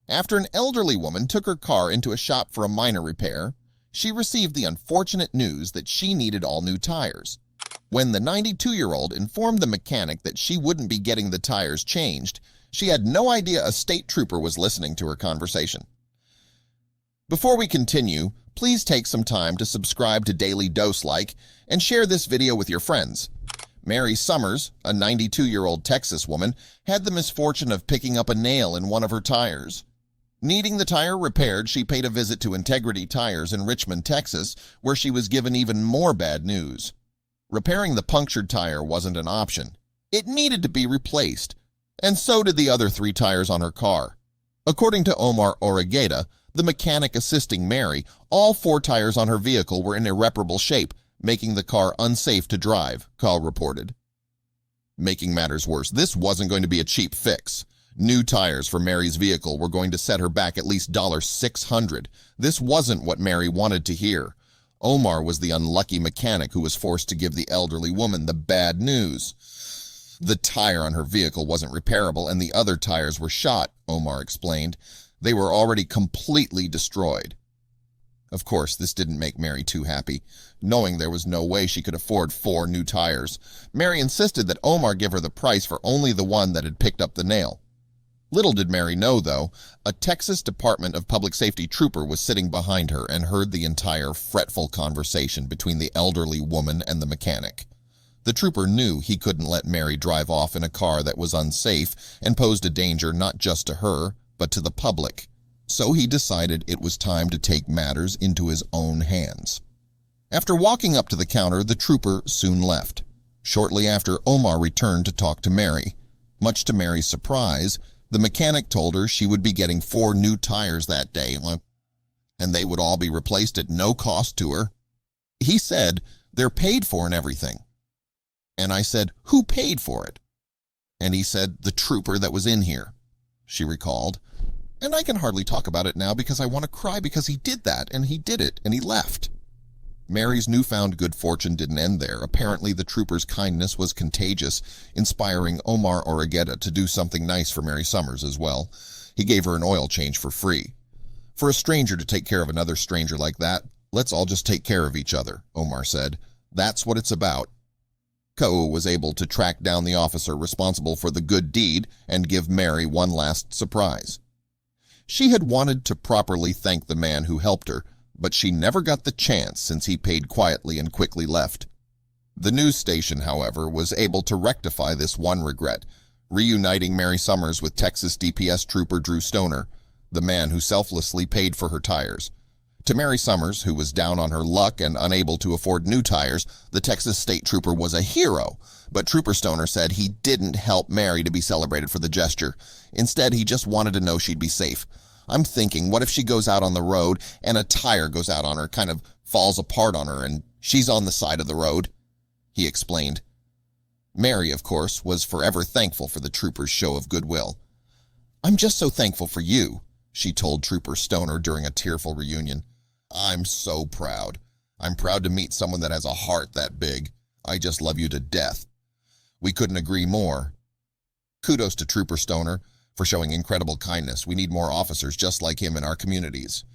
After an elderly woman took her car into a shop for a minor repair, she received the unfortunate news that she needed all new tires. When the 92-year-old informed the mechanic that she wouldn't be getting the tires changed, she had no idea a state trooper was listening to her conversation. Before we continue, please take some time to subscribe to Dailydose and share this video with your friends. Mary Summers, a 92-year-old Texas woman, had the misfortune of picking up a nail in one of her tires. Needing the tire repaired, she paid a visit to Integrity Tires in Richmond, Texas, where she was given even more bad news. Repairing the punctured tire wasn't an option. It needed to be replaced, and so did the other 3 tires on her car. According to Omar Origueta, the mechanic assisting Mary, all 4 tires on her vehicle were in irreparable shape, making the car unsafe to drive, Call reported. Making matters worse, this wasn't going to be a cheap fix. New tires for Mary's vehicle were going to set her back at least $600. This wasn't what Mary wanted to hear. Omar was the unlucky mechanic who was forced to give the elderly woman the bad news. The tire on her vehicle wasn't repairable and the other tires were shot, Omar explained. They were already completely destroyed. Of course, this didn't make Mary too happy. Knowing there was no way she could afford 4 new tires, Mary insisted that Omar give her the price for only the one that had picked up the nail. Little did Mary know, though, a Texas Department of Public Safety trooper was sitting behind her and heard the entire fretful conversation between the elderly woman and the mechanic. The trooper knew he couldn't let Mary drive off in a car that was unsafe and posed a danger not just to her, but to the public. So he decided it was time to take matters into his own hands. After walking up to the counter, the trooper soon left. Shortly after, Omar returned to talk to Mary. Much to Mary's surprise, the mechanic told her she would be getting 4 new tires that day, and they would all be replaced at no cost to her. He said, "They're paid for and everything." And I said, "Who paid for it?" And he said, "The trooper that was in here," she recalled. And I can hardly talk about it now because I want to cry because he did that, and he did it, and he left. Mary's newfound good fortune didn't end there. Apparently, the trooper's kindness was contagious, inspiring Omar Origueta to do something nice for Mary Summers as well. He gave her an oil change for free. For a stranger to take care of another stranger like that, let's all just take care of each other, Omar said. That's what it's about. Ko was able to track down the officer responsible for the good deed and give Mary one last surprise. She had wanted to properly thank the man who helped her, but she never got the chance since he paid quietly and quickly left. The news station, however, was able to rectify this one regret, reuniting Mary Summers with Texas DPS trooper Drew Stoner, the man who selflessly paid for her tires. To Mary Summers, who was down on her luck and unable to afford new tires, the Texas state trooper was a hero, but Trooper Stoner said he didn't help Mary to be celebrated for the gesture. Instead, he just wanted to know she'd be safe. I'm thinking, what if she goes out on the road and a tire goes out on her, kind of falls apart on her, and she's on the side of the road? He explained. Mary, of course, was forever thankful for the trooper's show of goodwill. "I'm just so thankful for you," she told Trooper Stoner during a tearful reunion. "I'm so proud. I'm proud to meet someone that has a heart that big. I just love you to death." We couldn't agree more. Kudos to Trooper Stoner for showing incredible kindness. We need more officers just like him in our communities.